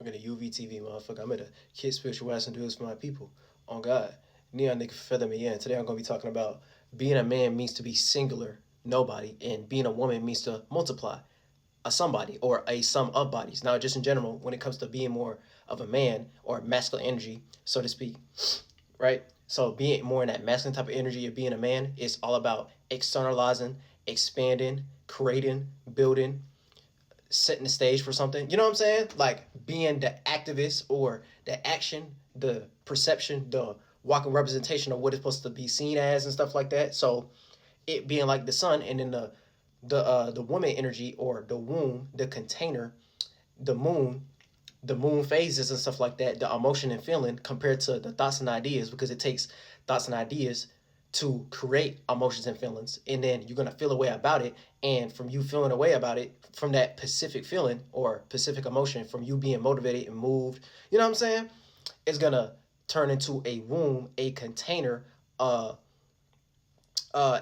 I'm gonna UVTV, motherfucker. I'm gonna kick spiritual ass and do this for my people. On God. Neon nigga feather me in. Today I'm gonna be talking about being a man means to be singular, nobody, and being a woman means to multiply a somebody or a sum of bodies. Now, just in general, when it comes to being more of a man or masculine energy, so to speak, right? So being more in that masculine type of energy of being a man is all about externalizing, expanding, creating, building, setting the stage for something. You know what I'm saying? Like being the activist or the action, the perception, the walking representation of what it's supposed to be seen as and stuff like that. So it being like the sun, and then the woman energy or the womb, the container, the moon, the moon phases and stuff like that, the emotion and feeling compared to the thoughts and ideas, because it takes thoughts and ideas to create emotions and feelings, and then you're going to feel a way about it, and from you feeling a way about it, from that specific feeling or specific emotion, from you being motivated and moved, you know what I'm saying, it's going to turn into a womb, a container,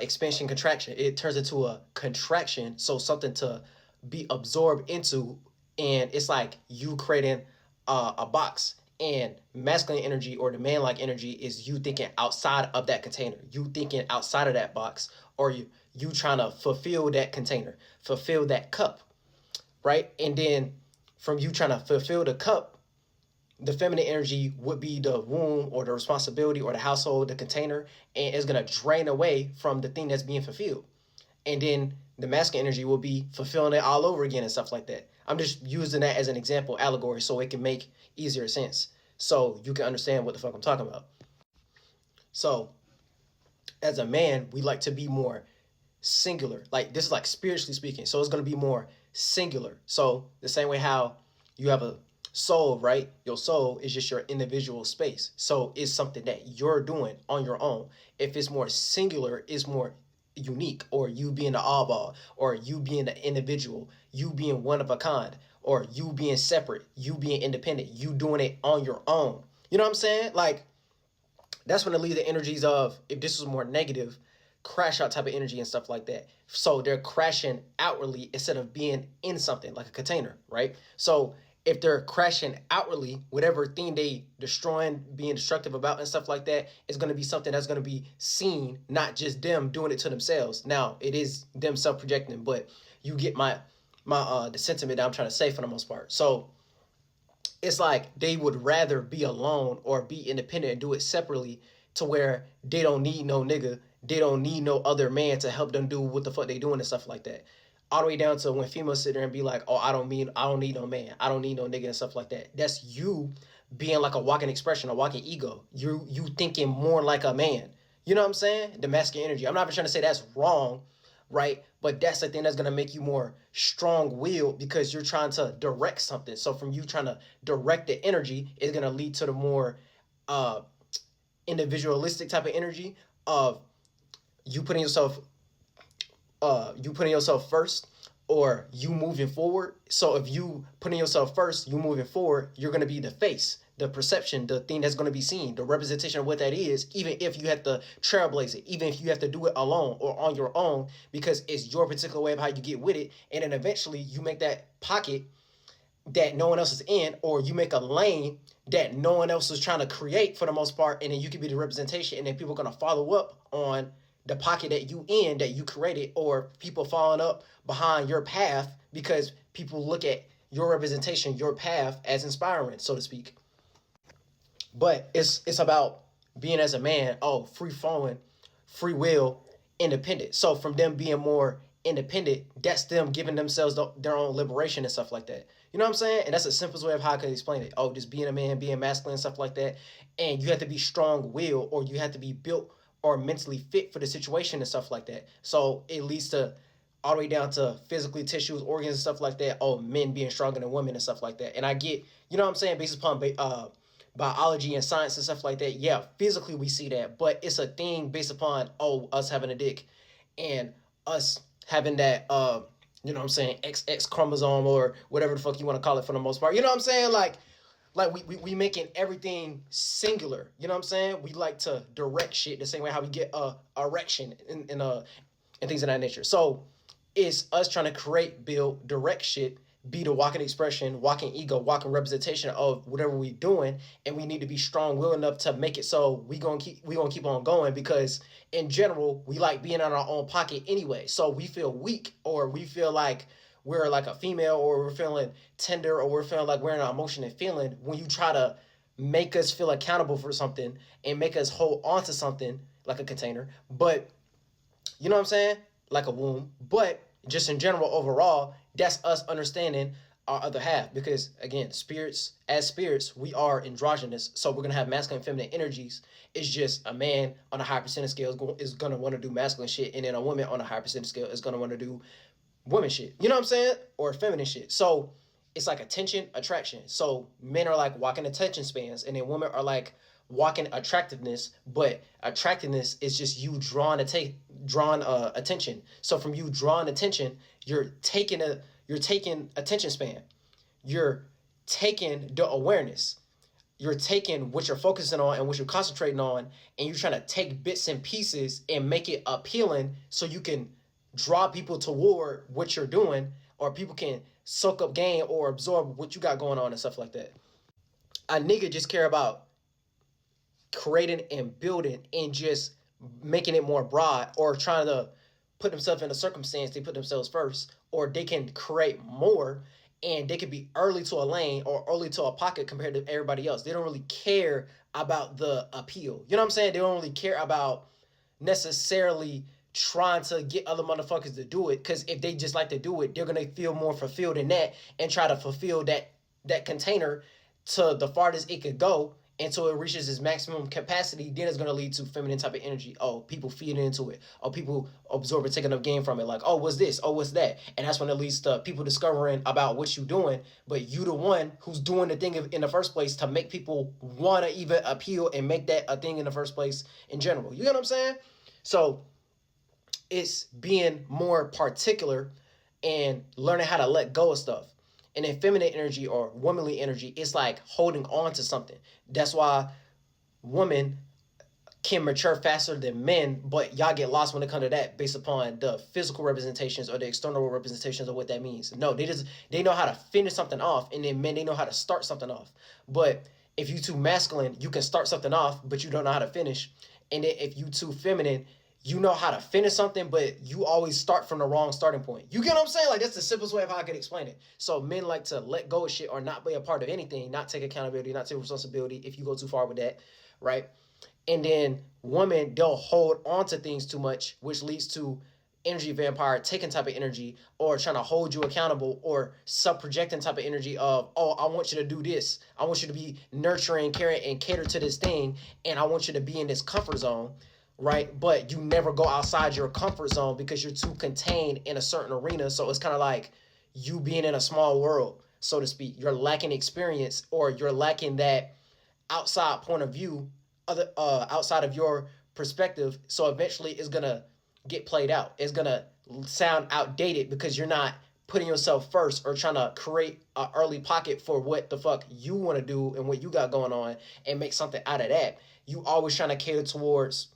expansion, contraction. It turns into a contraction, so something to be absorbed into, and it's like you creating a box. And masculine energy or the man-like energy is you thinking outside of that container, you thinking outside of that box, or you trying to fulfill that container, fulfill that cup, right? And then from you trying to fulfill the cup, the feminine energy would be the womb or the responsibility or the household, the container, and it's going to drain away from the thing that's being fulfilled. And then the masculine energy will be fulfilling it all over again and stuff like that. I'm just using that as an example, allegory, so it can make easier sense, so you can understand what the fuck I'm talking about. So as a man, we like to be more singular. Like this is like spiritually speaking. So it's going to be more singular. So the same way how you have a soul, right? Your soul is just your individual space. So it's something that you're doing on your own. If it's more singular, it's more unique, or you being the oddball, or you being the individual, you being one of a kind, or you being separate, you being independent, you doing it on your own. You know what I'm saying? Like that's when they leave the energies of, if this was more negative, crash out type of energy and stuff like that. So they're crashing outwardly instead of being in something like a container, right? So if they're crashing outwardly, whatever thing they destroying, being destructive about and stuff like that, is going to be something that's going to be seen, not just them doing it to themselves. Now it is them self-projecting, but you get my the sentiment that I'm trying to say for the most part. So it's like they would rather be alone or be independent and do it separately, to where they don't need no nigga, they don't need no other man to help them do what the fuck they doing and stuff like that. All the way down to when females sit there and be like, oh, I don't need no man, I don't need no nigga and stuff like that. That's you being like a walking expression, a walking ego. You thinking more like a man. You know what I'm saying? The masculine energy. I'm not even trying to say that's wrong, right? But that's the thing that's going to make you more strong-willed, because you're trying to direct something. So from you trying to direct the energy is going to lead to the more uh, individualistic type of energy of you putting yourself first, or you moving forward. So if you putting yourself first, you moving forward, you're going to be the face, the perception, the thing that's going to be seen, the representation of what that is, even if you have to trailblaze it, even if you have to do it alone or on your own, because it's your particular way of how you get with it. And then eventually you make that pocket that no one else is in, or you make a lane that no one else is trying to create for the most part, and then you can be the representation, and then people are going to follow up on the pocket that you in, that you created, or people following up behind your path, because people look at your representation, your path, as inspiring, so to speak. But it's about being as a man, oh, free flowing, free will, independent. So from them being more independent, that's them giving themselves their own liberation and stuff like that. You know what I'm saying? And that's the simplest way of how I could explain it. Oh, just being a man, being masculine and stuff like that. And you have to be strong willed, or you have to be built or mentally fit for the situation and stuff like that. So it leads to all the way down to physically tissues, organs and stuff like that. Oh, men being stronger than women and stuff like that. And I get, you know what I'm saying, based upon biology and science and stuff like that. Yeah, physically we see that, but it's a thing based upon, oh, us having a dick and us having that you know what I'm saying, XX chromosome or whatever the fuck you want to call it for the most part. You know what I'm saying? Like we making everything singular. You know what I'm saying? We like to direct shit the same way how we get erection and things of that nature. So it's us trying to create, build, direct shit be the walking expression, walking ego, walking representation of whatever we're doing, and we need to be strong will enough to make it so we gonna keep on going, because in general we like being in our own pocket anyway. So we feel weak, or we feel like we're like a female, or we're feeling tender, or we're feeling like we're in our emotion and feeling, when you try to make us feel accountable for something and make us hold on to something like a container, but you know what I'm saying? Like a womb. But just in general, overall, that's us understanding our other half. Because again, spirits, as spirits, we are androgynous. So we're gonna have masculine and feminine energies. It's just a man on a high percentage scale is gonna want to do masculine shit, and then a woman on a high percentage scale is gonna want to do women shit. You know what I'm saying? Or feminine shit. So it's like attention, attraction. So men are like walking attention spans, and then women are like walking attractiveness. But attractiveness is just you drawing attention. So from you drawing attention, you're taking attention span. You're taking the awareness. You're taking what you're focusing on and what you're concentrating on, and you're trying to take bits and pieces and make it appealing so you can draw people toward what you're doing, or people can soak up game or absorb what you got going on and stuff like that. A nigga just care about creating and building and just making it more broad, or trying to put themselves in a circumstance, they put themselves first, or they can create more, and they could be early to a lane or early to a pocket compared to everybody else. They don't really care about the appeal. You know what I'm saying? They don't really care about necessarily trying to get other motherfuckers to do it, because if they just like to do it, they're gonna feel more fulfilled in that and try to fulfill that container to the farthest it could go until it reaches its maximum capacity. Then it's gonna lead to feminine type of energy. Oh, people feeding into it. Oh, people absorb it, taking up game from it. Like, oh, what's this? Oh, what's that? And that's when it leads to people discovering about what you're doing. But you the one who's doing the thing in the first place to make people wanna even appeal and make that a thing in the first place in general. You know what I'm saying? So it's being more particular and learning how to let go of stuff. And then feminine energy or womanly energy, it's like holding on to something. That's why women can mature faster than men, but y'all get lost when it comes to that based upon the physical representations or the external representations of what that means. No, they know how to finish something off, and then men, they know how to start something off. But if you too masculine, you can start something off, but you don't know how to finish. And then if you too feminine, you know how to finish something, but you always start from the wrong starting point. You get what I'm saying? Like, that's the simplest way of how I can explain it. So men like to let go of shit or not be a part of anything, not take accountability, not take responsibility if you go too far with that, right? And then women, they'll hold on to things too much, which leads to energy vampire taking type of energy, or trying to hold you accountable, or sub-projecting type of energy of, oh, I want you to do this. I want you to be nurturing, caring, and cater to this thing, and I want you to be in this comfort zone, right? But you never go outside your comfort zone because you're too contained in a certain arena. So it's kind of like you being in a small world, so to speak. You're lacking experience, or you're lacking that outside point of view, outside of your perspective. So eventually it's gonna get played out. It's gonna sound outdated because you're not putting yourself first or trying to create an early pocket for what the fuck you want to do and what you got going on and make something out of that. You always trying to cater towards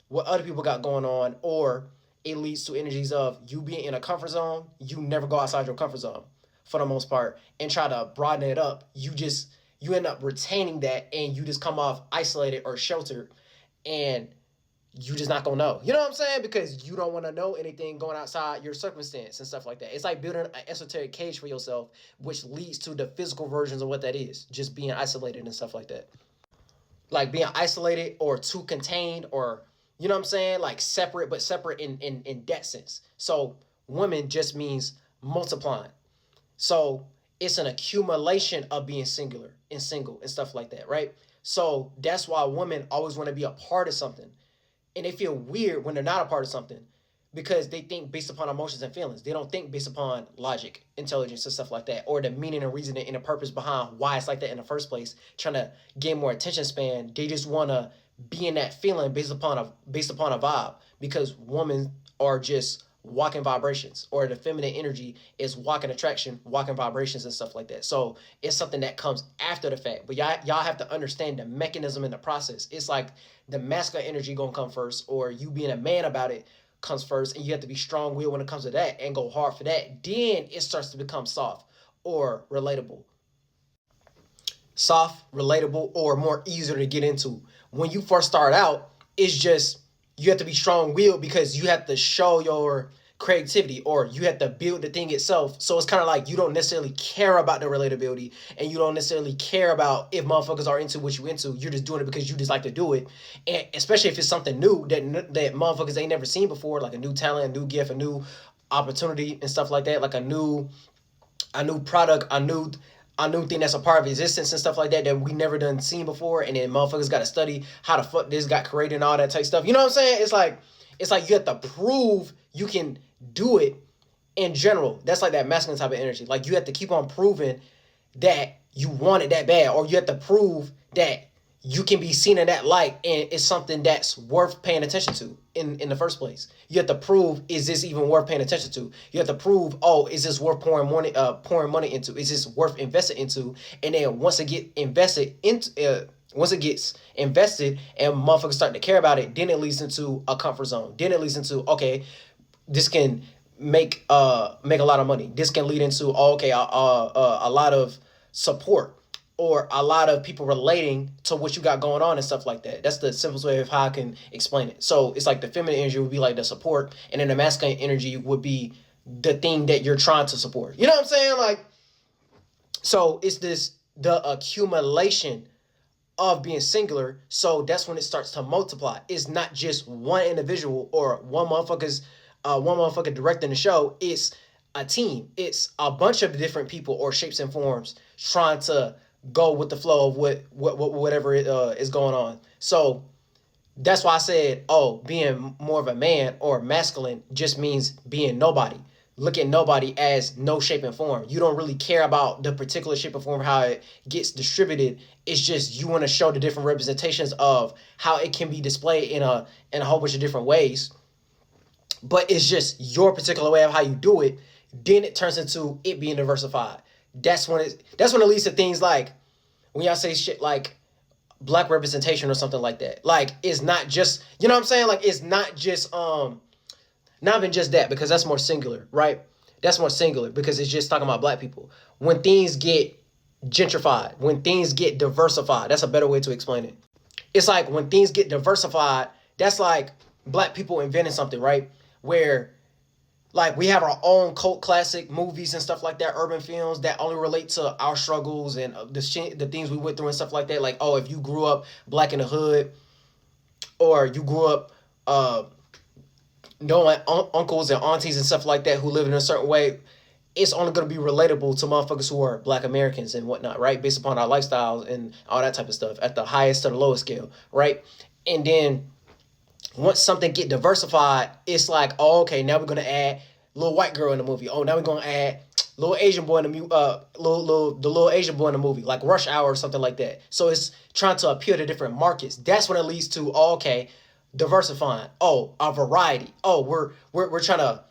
what other people got going on, or it leads to energies of you being in a comfort zone. You never go outside your comfort zone for the most part and try to broaden it up. You end up retaining that, and you just come off isolated or sheltered, and you just not gonna know. You know what I'm saying? Because you don't want to know anything going outside your circumstance and stuff like that. It's like building an esoteric cage for yourself, which leads to the physical versions of what that is, just being isolated and stuff like that. Like being isolated or too contained, or you know what I'm saying? Like separate, but separate in that sense. So women just means multiplying. So it's an accumulation of being singular and single and stuff like that, right? So that's why women always want to be a part of something. And they feel weird when they're not a part of something, because they think based upon emotions and feelings. They don't think based upon logic, intelligence, and stuff like that, or the meaning and reasoning and the purpose behind why it's like that in the first place, trying to gain more attention span. They just want to be in that feeling based upon a vibe, because women are just walking vibrations, or the feminine energy is walking attraction, walking vibrations and stuff like that. So it's something that comes after the fact. But y'all have to understand the mechanism in the process. It's like the masculine energy gonna come first, or you being a man about it comes first, and you have to be strong willed when it comes to that and go hard for that. Then it starts to become soft. or relatable? Soft, relatable, or more easier to get into. When you first start out, it's just you have to be strong-willed because you have to show your creativity or you have to build the thing itself. So it's kind of like you don't necessarily care about the relatability and you don't necessarily care about if motherfuckers are into what you into. You're just doing it because you just like to do it. And especially if it's something new that motherfuckers ain't never seen before, like a new talent, a new gift, a new opportunity and stuff like that, like a new product, a new thing that's a part of existence and stuff like that that we never done seen before, and then motherfuckers got to study how the fuck this got created and all that type of stuff. You know what I'm saying? It's like you have to prove you can do it in general. That's like that masculine type of energy. Like you have to keep on proving that you want it that bad, or you have to prove that you can be seen in that light and it's something that's worth paying attention to in the first place. You have to prove, is this even worth paying attention to? You have to prove, oh, is this worth pouring money into? Is this worth investing into? And then once it gets invested and motherfuckers start to care about it, then it leads into a comfort zone. Then it leads into, okay, this can make a lot of money. This can lead into, okay, a lot of support or a lot of people relating to what you got going on and stuff like that. That's the simplest way of how I can explain it. So it's like the feminine energy would be like the support, and then the masculine energy would be the thing that you're trying to support. You know what I'm saying? Like, so it's the accumulation of being singular. So that's when it starts to multiply. It's not just one individual or one motherfucker directing the show. It's a team. It's a bunch of different people or shapes and forms trying to go with the flow of whatever is going on. So that's why I said, oh, being more of a man or masculine just means being nobody. Look at nobody as no shape and form. You don't really care about the particular shape and form, how it gets distributed. It's just you want to show the different representations of how it can be displayed in a whole bunch of different ways. But it's just your particular way of how you do it. Then it turns into it being diversified. That's when it leads to things like when y'all say shit like black representation or something like that. Like it's not just, you know what I'm saying? Like it's not just not even just that, because that's more singular, right? That's more singular because it's just talking about black people. When things get gentrified, when things get diversified, that's a better way to explain it. It's like when things get diversified, that's like black people inventing something, right? Where like we have our own cult classic movies and stuff like that, urban films that only relate to our struggles and the things we went through and stuff like that. Like, oh, if you grew up black in the hood, or you grew up knowing uncles and aunties and stuff like that who live in a certain way, it's only going to be relatable to motherfuckers who are black Americans and whatnot, right? Based upon our lifestyles and all that type of stuff at the highest to the lowest scale, right? And then once something get diversified, it's like, oh, okay, now we're gonna add little white girl in the movie. Oh, now we're gonna add little Asian boy in the little Asian boy in the movie, like Rush Hour or something like that. So it's trying to appeal to different markets. That's when it leads to, oh, okay, diversifying. Oh, a variety. Oh, we're trying to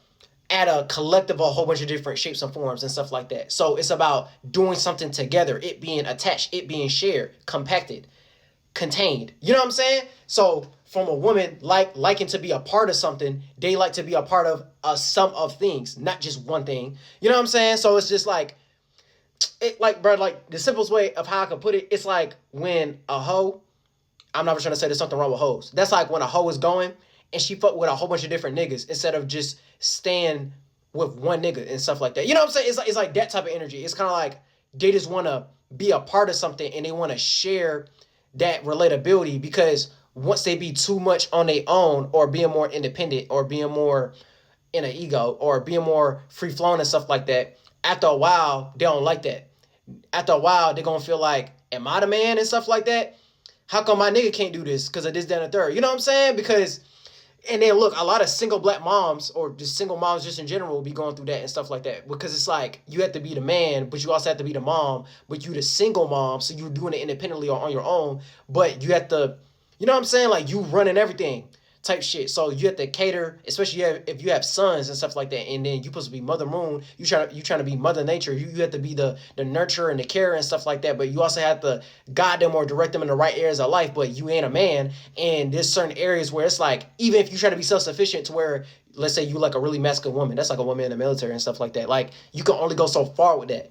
add a collective, a whole bunch of different shapes and forms and stuff like that. So it's about doing something together, it being attached, it being shared, compacted, contained. You know what I'm saying? So from a woman liking to be a part of something, they like to be a part of a sum of things, not just one thing. You know what I'm saying? So it's just like, bro, like the simplest way of how I can put it, it's like when a hoe, I'm not trying to say there's something wrong with hoes. That's like when a hoe is going and she fuck with a whole bunch of different niggas instead of just staying with one nigga and stuff like that. You know what I'm saying? It's like that type of energy. It's kind of like they just want to be a part of something and they want to share that relatability, because once they be too much on their own or being more independent or being more in an ego or being more free flowing and stuff like that, after a while, they don't like that. After a while, they're going to feel like, am I the man and stuff like that? How come my nigga can't do this? Because of this, that, and the third. You know what I'm saying? Because, and then look, a lot of single black moms or just single moms just in general will be going through that and stuff like that. Because it's like, you have to be the man, but you also have to be the mom, but you the single mom, so you're doing it independently or on your own. But you have to, you know what I'm saying? Like, you running everything type shit. So you have to cater, especially if you have sons and stuff like that, and then you supposed to be Mother Moon, you trying to be Mother Nature. You have to be the nurturer and the carer and stuff like that, but you also have to guide them or direct them in the right areas of life. But you ain't a man, and there's certain areas where it's like, even if you try to be self-sufficient to where, let's say you like a really masculine woman, that's like a woman in the military and stuff like that, like you can only go so far with that.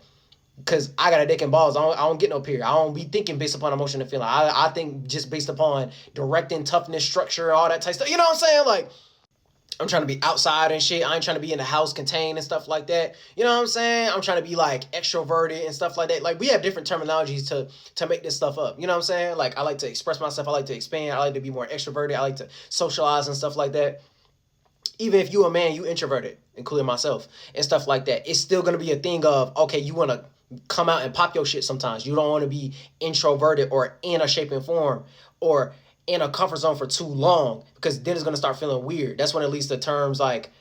because I got a dick and balls. I don't get no period. I don't be thinking based upon emotion and feeling. I think just based upon directing, toughness, structure, all that type of stuff. You know what I'm saying? Like, I'm trying to be outside and shit. I ain't trying to be in the house contained and stuff like that. You know what I'm saying? I'm trying to be like extroverted and stuff like that. Like, we have different terminologies to make this stuff up. You know what I'm saying? Like, I like to express myself. I like to expand. I like to be more extroverted. I like to socialize and stuff like that. Even if you a man, you introverted, including myself and stuff like that. It's still gonna be a thing of, okay, you wanna come out and pop your shit sometimes. You don't want to be introverted or in a shape and form or in a comfort zone for too long, because then it's gonna start feeling weird. That's when it leads to terms like,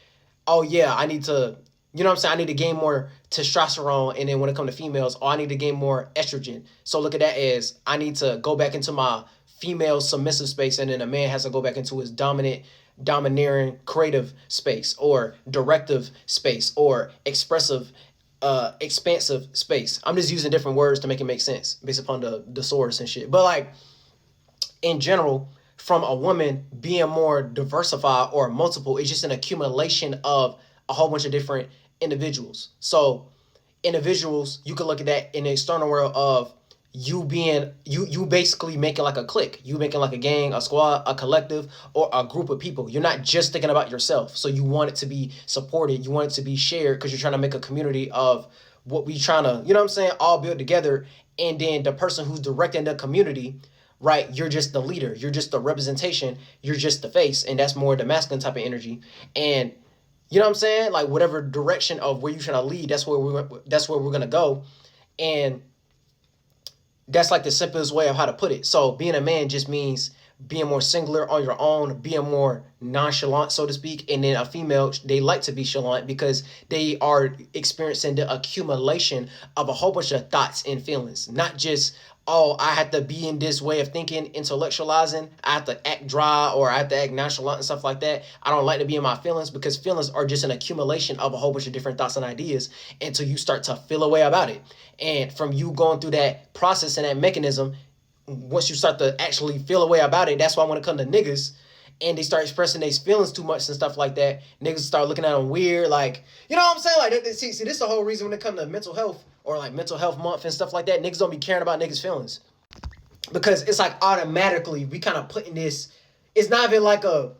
oh yeah, I need to, you know what I'm saying? I need to gain more testosterone, and then when it comes to females, oh, I need to gain more estrogen. So look at that as I need to go back into my female submissive space, and then a man has to go back into his domineering creative space, or directive space, or expressive expansive space. I'm just using different words to make it make sense based upon the source and shit. But like, in general, from a woman being more diversified or multiple, it's just an accumulation of a whole bunch of different individuals. So individuals, you can look at that in the external world of you being you basically making like a clique, you making like a gang, a squad, a collective, or a group of people. You're not just thinking about yourself, so you want it to be supported, you want it to be shared, because you're trying to make a community of what we trying to, you know what I'm saying, all build together. And then the person who's directing the community, right, you're just the leader, you're just the representation, you're just the face, and that's more the masculine type of energy. And you know what I'm saying, like, whatever direction of where you're trying to lead, that's where we're gonna go. And that's like the simplest way of how to put it. So being a man just means being more singular on your own, being more nonchalant, so to speak. And then a female, they like to be chalant because they are experiencing the accumulation of a whole bunch of thoughts and feelings, not just, oh, I have to be in this way of thinking, intellectualizing, I have to act dry, or I have to act nonchalant and stuff like that. I don't like to be in my feelings, because feelings are just an accumulation of a whole bunch of different thoughts and ideas until you start to feel a way about it. And from you going through that process and that mechanism, once you start to actually feel a way about it, that's why when it comes to niggas and they start expressing their feelings too much and stuff like that, niggas start looking at them weird, like, you know what I'm saying? Like, see, this is the whole reason when it comes to mental health, or like mental health month and stuff like that, niggas don't be caring about niggas' feelings. Because it's like automatically we kind of put in this, it's not even like a,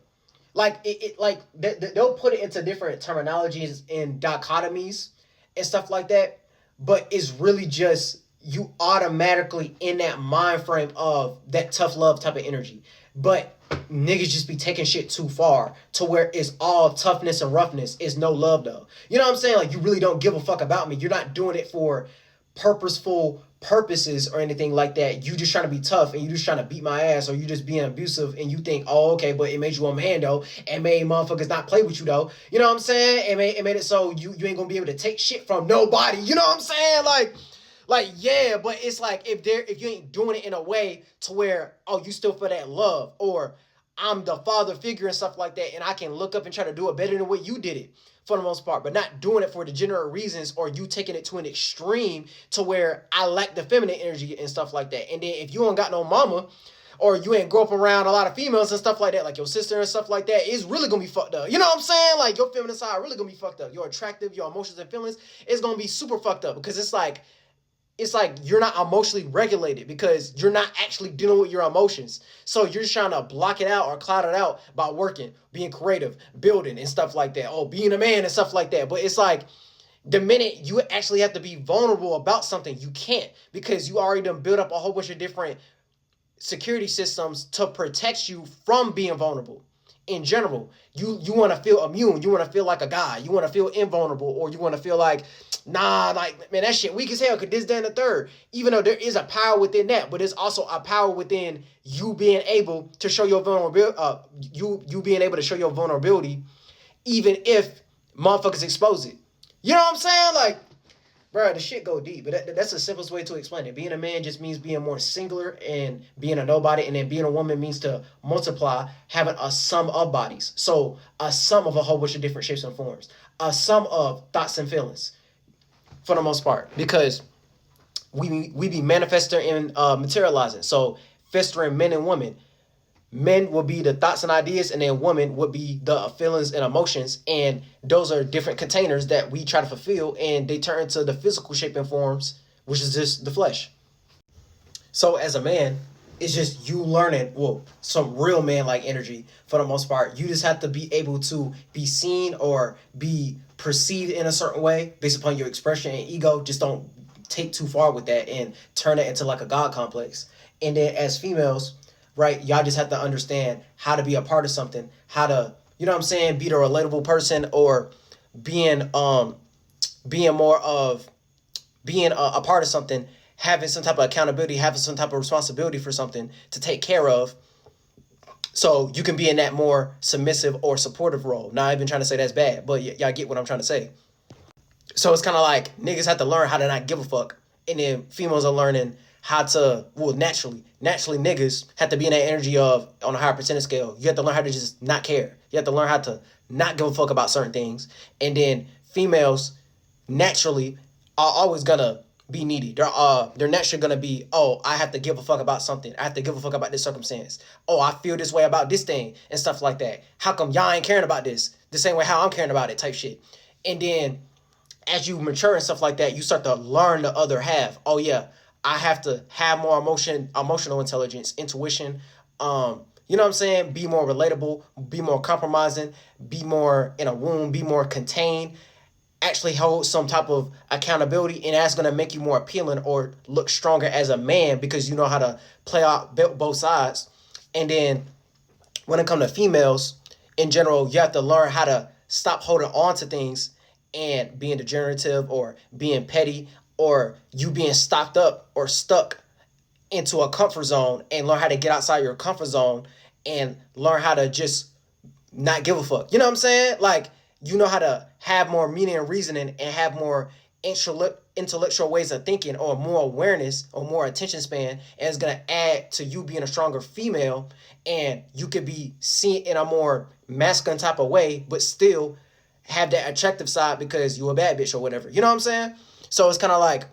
like, like, they'll put it into different terminologies and dichotomies and stuff like that, but it's really just you automatically in that mind frame of that tough love type of energy. But niggas just be taking shit too far to where it's all toughness and roughness. It's no love though. You know what I'm saying? Like, you really don't give a fuck about me. You're not doing it for purposeful purposes or anything like that. You just trying to be tough, and you just trying to beat my ass, or you just being abusive, and you think, oh, okay, but it made you a man though, and made motherfuckers not play with you though. You know what I'm saying? It made it so you ain't gonna be able to take shit from nobody. You know what I'm saying? Like, yeah, but it's like, if you ain't doing it in a way to where, oh, you still feel that love, or I'm the father figure and stuff like that, and I can look up and try to do it better than what you did it for the most part, but not doing it for degenerate reasons, or you taking it to an extreme to where I lack the feminine energy and stuff like that. And then if you don't got no mama, or you ain't grow up around a lot of females and stuff like that, like your sister and stuff like that, it's really gonna be fucked up. You know what I'm saying? Like, your feminine side really gonna be fucked up. Your attractive, your emotions and feelings, it's gonna be super fucked up, because it's like you're not emotionally regulated, because you're not actually dealing with your emotions. So you're just trying to block it out or cloud it out by working, being creative, building and stuff like that. Oh, being a man and stuff like that. But it's like, the minute you actually have to be vulnerable about something, you can't, because you already done built up a whole bunch of different security systems to protect you from being vulnerable. In general, you want to feel immune, you want to feel like a guy, you want to feel invulnerable, or you want to feel like, nah, like, man, that shit weak as hell, cause this, that, and the third. Even though there is a power within that, but there's also a power within you being able to show your vulnerability, you being able to show your vulnerability, even if motherfuckers expose it. You know what I'm saying? Like, bro, the shit go deep, but that's the simplest way to explain it. Being a man just means being more singular and being a nobody, and then being a woman means to multiply, having a sum of bodies. So a sum of a whole bunch of different shapes and forms, a sum of thoughts and feelings, for the most part, because we be manifesting and materializing. So festering men and women. Men will be the thoughts and ideas, and then women would be the feelings and emotions. And those are different containers that we try to fulfill, and they turn into the physical shape and forms which is just the flesh. So as a man, it's just you learning, well, some real man like energy for the most part. You just have to be able to be seen or be perceived in a certain way based upon your expression and ego. Just don't take too far with that and turn it into like a god complex. And then as females, right, y'all just have to understand how to be a part of something, how to, you know what I'm saying, be the relatable person, or being being more of being a part of something, having some type of accountability, having some type of responsibility for something to take care of, so you can be in that more submissive or supportive role. Not even trying to say that's bad, but y'all get what I'm trying to say. So it's kind of like niggas have to learn how to not give a fuck, and then females are learning how to, well, naturally niggas have to be in that energy of, on a higher percentage scale, you have to learn how to just not care. You have to learn how to not give a fuck about certain things. And then females naturally are always gonna be needy. They're naturally gonna be, oh, I have to give a fuck about something. I have to give a fuck about this circumstance. Oh, I feel this way about this thing and stuff like that. How come y'all ain't caring about this the same way how I'm caring about it, type shit. And then as you mature and stuff like that, you start to learn the other half. Oh yeah, I have to have more emotional intelligence, intuition. You know what I'm saying? Be more relatable, be more compromising, be more in a womb, be more contained, actually hold some type of accountability, and that's going to make you more appealing or look stronger as a man because you know how to play out both sides. And then when it comes to females in general, you have to learn how to stop holding on to things and being degenerative or being petty, or you being stocked up or stuck into a comfort zone, and learn how to get outside your comfort zone and learn how to just not give a fuck. You know what I'm saying? Like, you know how to have more meaning and reasoning and have more intellectual ways of thinking, or more awareness or more attention span, and it's going to add to you being a stronger female, and you could be seen in a more masculine type of way but still have that attractive side because you a bad bitch or whatever. You know what I'm saying? So it's kind of like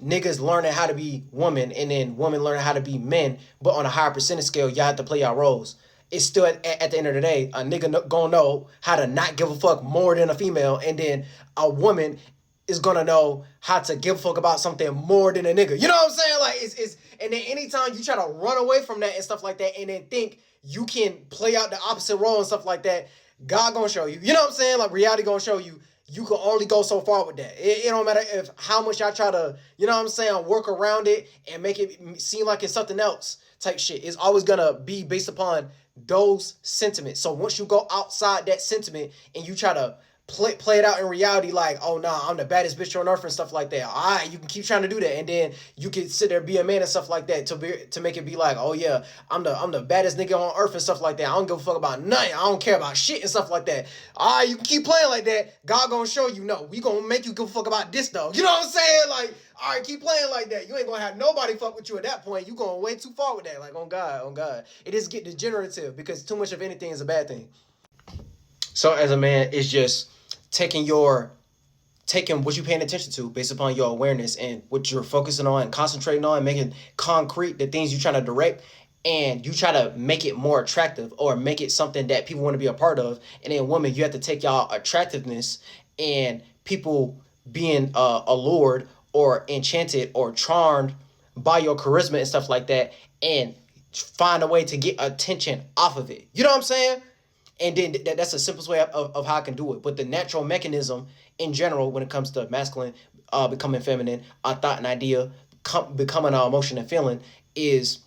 niggas learning how to be women, and then women learning how to be men, but on a higher percentage scale, y'all have to play y'all roles. It's still at the end of the day, a nigga gonna know how to not give a fuck more than a female, and then a woman is gonna know how to give a fuck about something more than a nigga. You know what I'm saying? Like, it's and then anytime you try to run away from that and stuff like that, and then think you can play out the opposite role and stuff like that, God gonna show you. You know what I'm saying? Like, reality gonna show you. You can only go so far with that. It don't matter if how much y'all try to, you know what I'm saying, work around it and make it seem like it's something else type shit. It's always gonna be based upon those sentiments. So once you go outside that sentiment and you try to play it out in reality, like, oh nah, I'm the baddest bitch on earth and stuff like that. All right, you can keep trying to do that, and then you can sit there, be a man and stuff like that, to make it be like, oh yeah, I'm the baddest nigga on earth and stuff like that. I don't give a fuck about nothing. I don't care about shit and stuff like that. All right, you can keep playing like that. God gonna show you, no, we gonna make you give a fuck about this though. You know what I'm saying? Like, all right, keep playing like that. You ain't gonna have nobody fuck with you at that point. You going way too far with that. Like, on God. It is get degenerative because too much of anything is a bad thing. So as a man, it's just taking what you're paying attention to based upon your awareness and what you're focusing on and concentrating on, and making concrete the things you're trying to direct, and you try to make it more attractive or make it something that people want to be a part of. And then women, you have to take y'all attractiveness and people being allured or enchanted or charmed by your charisma and stuff like that, and find a way to get attention off of it. You know what I'm saying? And then that's the simplest way of how I can do it. But the natural mechanism in general, when it comes to masculine becoming feminine, a thought and idea becoming an emotion and feeling, is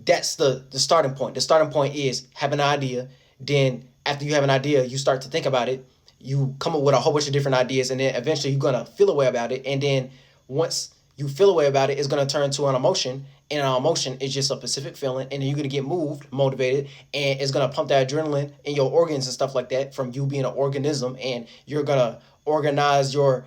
that's the starting point. The starting point is having an idea. Then after you have an idea, you start to think about it. You come up with a whole bunch of different ideas, and then eventually you're going to feel a way about it. And then once you feel a way about it, it's going to turn to an emotion. And an emotion is just a specific feeling, and then you're going to get moved, motivated, and it's going to pump that adrenaline in your organs and stuff like that from you being an organism, and you're going to organize your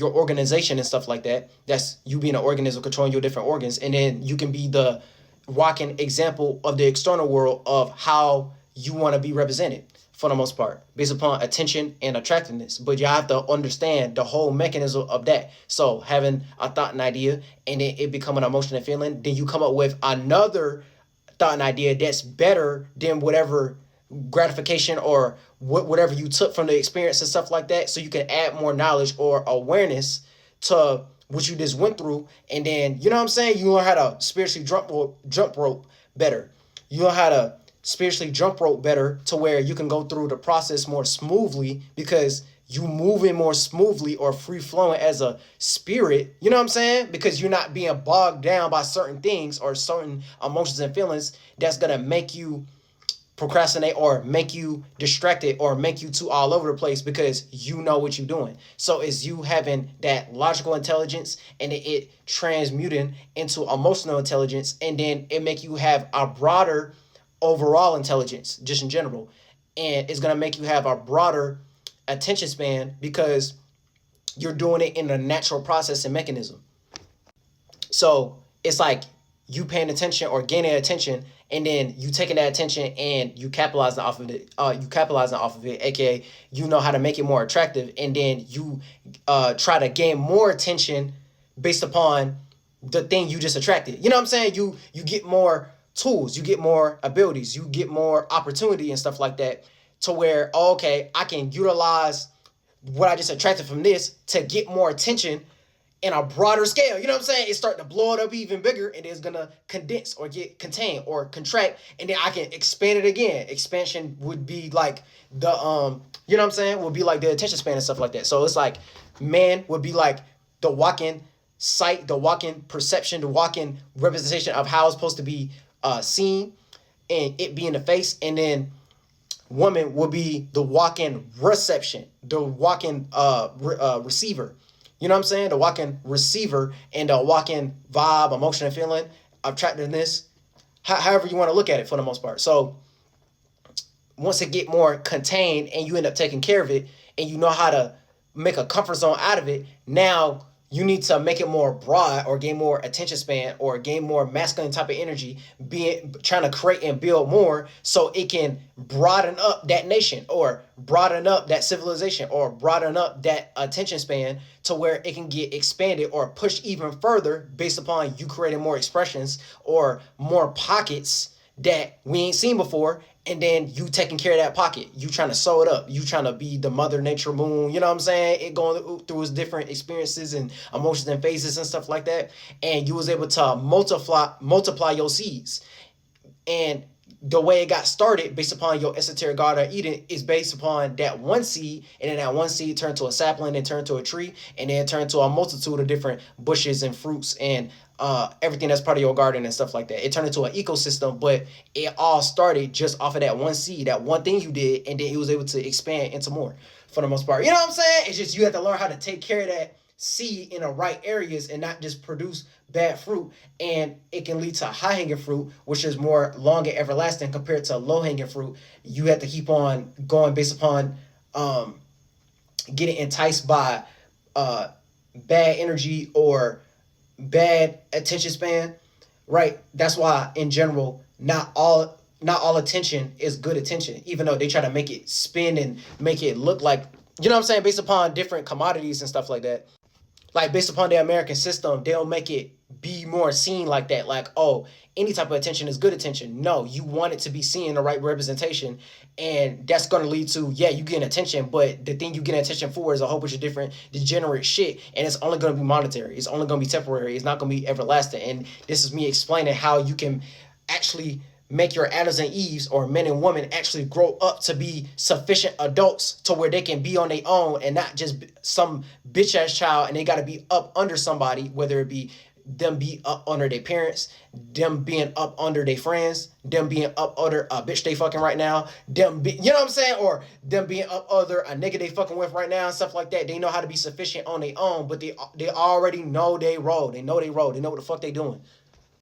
organization and stuff like that. That's you being an organism controlling your different organs, and then you can be the walking example of the external world of how you want to be represented for the most part, based upon attention and attractiveness. But you have to understand the whole mechanism of that. So having a thought and idea, and then it become an emotion and feeling, then you come up with another thought and idea that's better than whatever gratification or whatever you took from the experience and stuff like that, so you can add more knowledge or awareness to what you just went through. And then, you know what I'm saying, you learn how to spiritually jump rope better. You learn how to spiritually jump rope better to where you can go through the process more smoothly, because you moving more smoothly or free flowing as a spirit, you know what I'm saying? Because you're not being bogged down by certain things or certain emotions and feelings that's gonna make you procrastinate or make you distracted or make you too all over the place, because you know what you're doing. So it's you having that logical intelligence, and it transmuting into emotional intelligence, and then it make you have a broader overall intelligence just in general. And it's going to make you have a broader attention span, because you're doing it in a natural process and mechanism. So it's like you paying attention or gaining attention, and then you taking that attention and you capitalizing off of it. Aka you know how to make it more attractive, and then you try to gain more attention based upon the thing you just attracted. You know what I'm saying? You get more tools, you get more abilities, you get more opportunity and stuff like that, to where, oh, okay, I can utilize what I just attracted from this to get more attention in a broader scale. You know what I'm saying? It's starting to blow it up even bigger, and it's gonna condense or get contained or contract, and then I can expand it again. Expansion would be like the you know what I'm saying? Would be like the attention span and stuff like that. So it's like man would be like the walking sight, the walking perception, the walking representation of how it's supposed to be seen, and it being the face, and then woman will be the walking reception, the walking receiver. You know what I'm saying? The walking receiver and the walking vibe, emotion, and feeling, attractiveness, however you want to look at it for the most part. So once it get more contained and you end up taking care of it, and you know how to make a comfort zone out of it, now you need to make it more broad or gain more attention span or gain more masculine type of energy, being trying to create and build more, so it can broaden up that nation or broaden up that civilization or broaden up that attention span, to where it can get expanded or pushed even further based upon you creating more expressions or more pockets that we ain't seen before. And then you taking care of that pocket, you trying to sew it up, you trying to be the mother nature moon, you know what I'm saying? It going through its different experiences and emotions and phases and stuff like that. And you was able to multiply your seeds. And the way it got started based upon your esoteric Garden of Eden is based upon that one seed, and then that one seed turned to a sapling and turned to a tree, and then turned to a multitude of different bushes and fruits and everything that's part of your garden and stuff like that. It turned into an ecosystem, but it all started just off of that one seed, that one thing you did, and then it was able to expand into more for the most part. You know what I'm saying? It's just you have to learn how to take care of that seed in the right areas and not just produce bad fruit, and it can lead to high hanging fruit, which is more long and everlasting compared to low hanging fruit. You have to keep on going based upon getting enticed by bad energy or bad attention span, right? That's why in general not all attention is good attention, even though they try to make it spin and make it look like, you know what I'm saying, based upon different commodities and stuff like that. Like based upon the American system, they'll make it be more seen like that. Like, oh, any type of attention is good attention. No, you want it to be seen in the right representation. And that's going to lead to, yeah, you getting attention, but the thing you get attention for is a whole bunch of different degenerate shit. And it's only going to be monetary. It's only going to be temporary. It's not going to be everlasting. And this is me explaining how you can actually make your Adams and Eves, or men and women, actually grow up to be sufficient adults to where they can be on their own and not just some bitch ass child, and they got to be up under somebody, whether it be them be up under their parents, them being up under their friends, them being up under a bitch they fucking right now, them be, you know what I'm saying, or them being up under a nigga they fucking with right now and stuff like that. They know how to be sufficient on their own, but they already know they roll. They know they roll. They know what the fuck they doing.